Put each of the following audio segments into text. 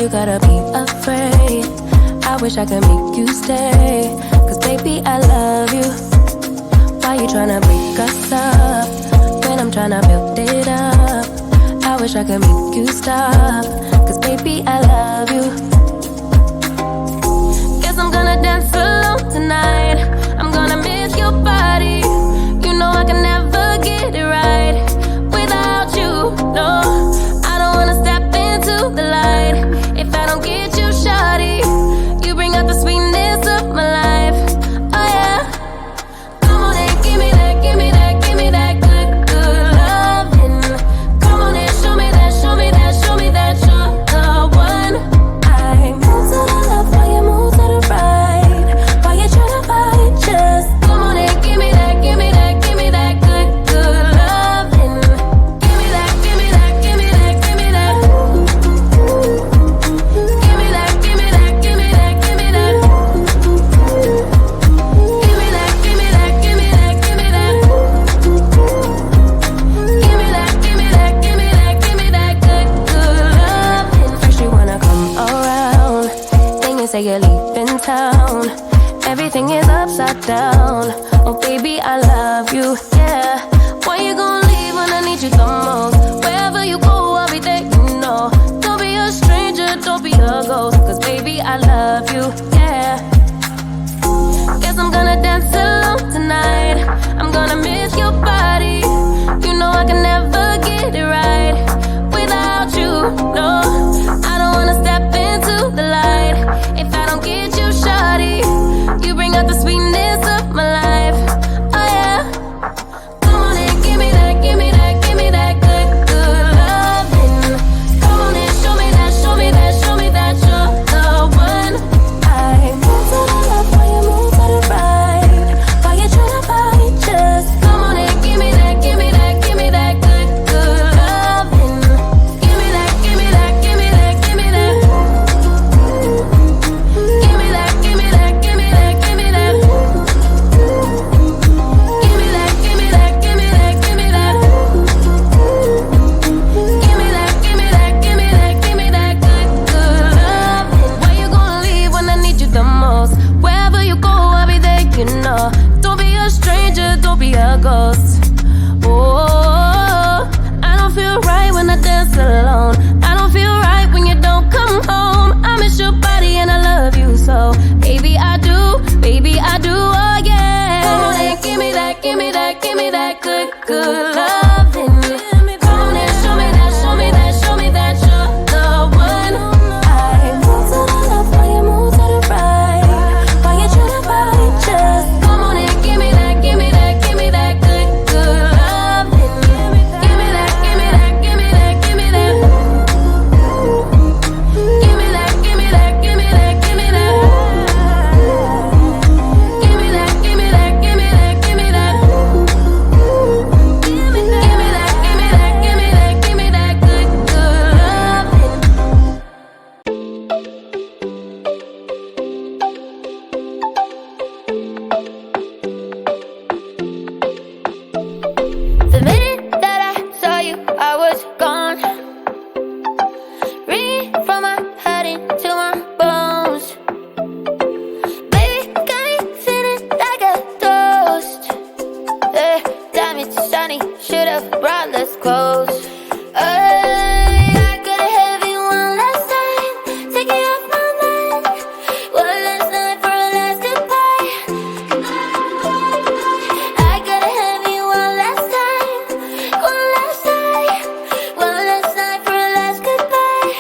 you gotta be afraid? I wish I could make you stay, cause baby I love you. Why you tryna break us up when I'm tryna build it up? I wish I could make you stop, cause baby I love you. Guess I'm gonna dance alone tonight. I'm gonna miss your body. You know I can never get it right without you, no. I don't wanna step into the light if I don't get you, shawty. You bring out the sweetness of my life, oh yeah. Come on and give me that, give me that, give me that good, good loving. Come on and show me that, show me that, show me that you're the one. I move to the left while you move to the right, while you tryna fight, just come on and give me that, give me that, give me that good, good loving. Give me that, give me that, give me that, give me that. Give me that, give me that, give me that, give me that. Give me that, give me that, give me that, give me that. Give me that, give me that, give me that, give me that good, good loving. First you wanna come around, then you say you're leaving town. Everything is upside down. Oh baby, I love you, yeah. Why you gonna leave when I need you the most? Wherever you go, I'll be there, you know. Don't be a stranger, don't be a ghost, cause baby, I love you, yeah. Guess I'm gonna dance alone tonight. I'm gonna miss your body. You know I can never get it right without you, no. I don't wanna step into the light if I don't get you, shawty. You bring out the sweetness of my life, oh yeah. Come on and give me that, give me that, give me that good, good loving. Come on and show me that, show me that, show me that you're the one. I move to the left while you move to the right, while you tryna fight, just come on and give me that, give me that, give me that good, good loving. Give me that, give me that, give me that, give me that. Give me that, give me that, give me that, give me that. Give me that, give me that, give me that, give me that. Give me that, give me that, give me that, give me that good, good loving. Why you gonna leave when I need you the most? Wherever you go, I'll be there, you know. Don't be a stranger, don't be a ghost. Oh, I don't feel right when I dance alone. I don't feel right when you don't come home. I miss your body and I love you so. Baby, I do, oh yeah. Come on and give me that, give me that, give me that good, good loving. Come on and show me that, show me that, show me that you're the one. I move to the left while you move to the right, while you tryna fight, just come on and give me that, give me that, give me that good, good loving. Give me that, give me that, give me that, give me that. Give me that, give me that, give me that, give me that. Give me that, give me that, give me that, give me that. Give me that, give me that, give me that, give me that good, good loving. The minute that I saw you, I was gone. Ringing from my head into my bones. Baby, got me feeling like a toast. Diamonds shiny, should've brought less clothes. I gotta have you one last time, take it off my mind. One last night for a last goodbye. I gotta have you one last time, one last night, one last night for a last goodbye.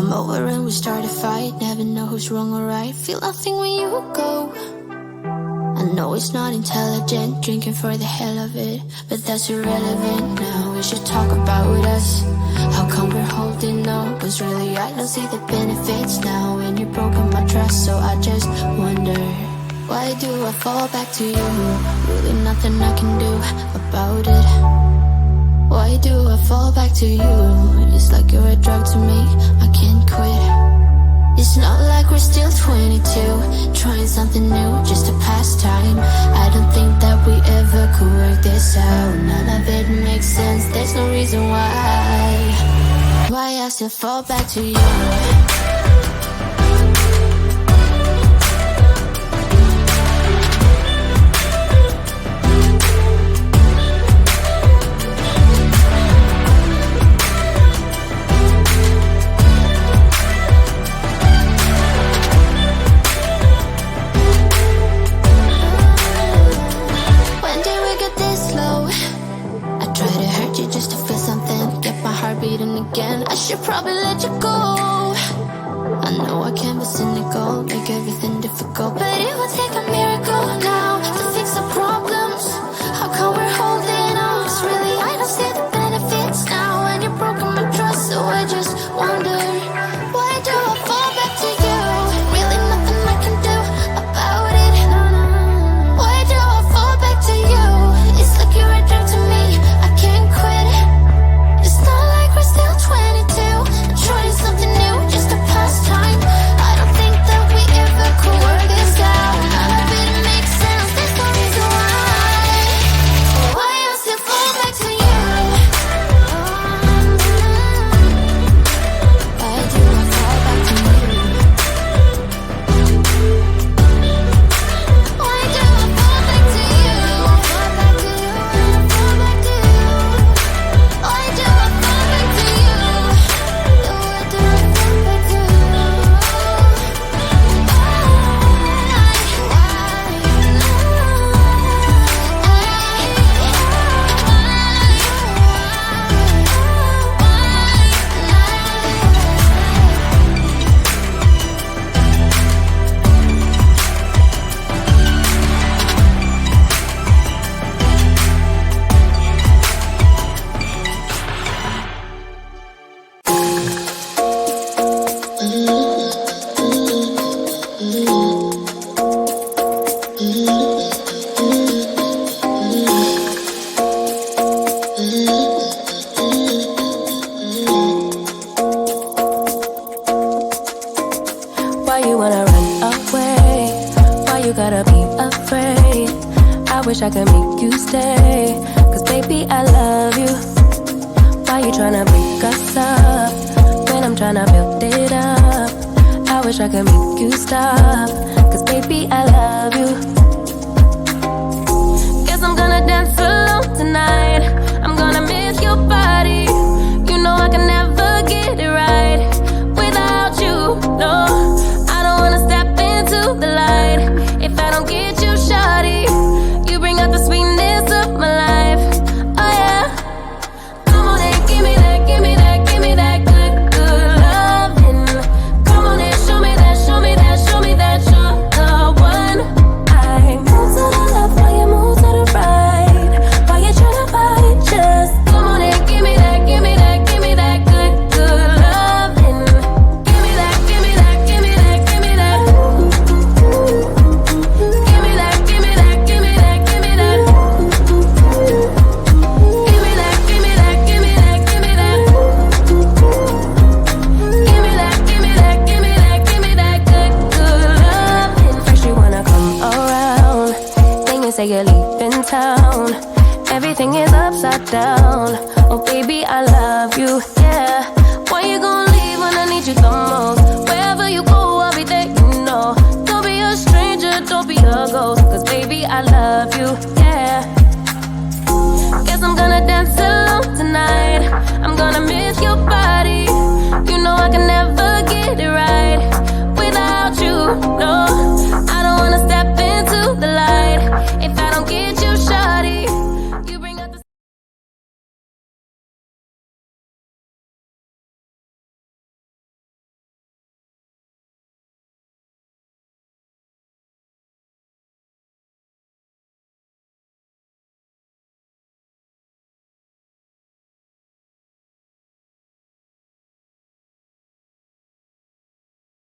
come over and we start a fight. Never know who's wrong or right. Feel nothing when you go. I know it's not intelligent, drinking for the hell of it, but that's irrelevant now. We should talk about us. How come we're holding on? Cause really I don't see the benefits now. When you've broken my trust, so I just wonder, why do I fall back to you? Really nothing I can do about it. Why do I fall back to you? It's like you're a drug to me, I can't quit. It's not like we're still 22, trying something new, just a pastime. I don't think that we ever could work this out. None of it makes sense, there's no reason why I still fall back to you. I should probably let you go. I know I can be cynical, make everything difficult, but it will take a miracle now to fix the problems. How come we're holding on? Cause really I don't see the benefits now. And you've broken my trust, so I just wonder, why do I fall back to you? Really nothing I can do about it. Why do I fall back to you? It's like you're a drug to me, I can't quit. It's not like we're still 22, trying something new, just a pastime. I don't think that we ever could work this out. None of it makes sense, there's no reason why I still fall back to you. Why do I fall back to you? Why do I fall back to you? Fall back to you, fall back to you. Why do I fall back to you? Why do I fall back to you? Why you wanna run away? Why you gotta be afraid? I wish I could make you stay, cause baby I love you. Why you tryna break us up when I'm tryna build it up? I wish I could make you stop, cause baby I love you. Guess I'm gonna dance alone tonight. I'm gonna miss your body. You know I can never get it right without you, no. I don't wanna step into the light if I don't get you, shawty. You bring out the sweetness of my life, oh yeah. Come on and give me that, give me that, give me that good, good loving. Come on and show me that, show me that, show me that you're the one. I move to the left while you move to the right. While you tryna fight it, just come on and give me that, give me that, give me that good, good loving. Give me that, give me that, give me that, give me that. Give me that, give me that, give me that, give me that. Give me that, give me that, give me that, give me that. Give me that, give me that, give me that, give me that good, good loving. First you wanna come around, then you say you're leaving town. Everything is upside down. Oh baby, I love you, yeah. Why you gonna leave when I need you the most? Wherever you go, I'll be there, you know. Don't be a stranger, don't be a ghost, cause baby, I love you, yeah. Guess I'm gonna dance alone tonight. I'm gonna miss you.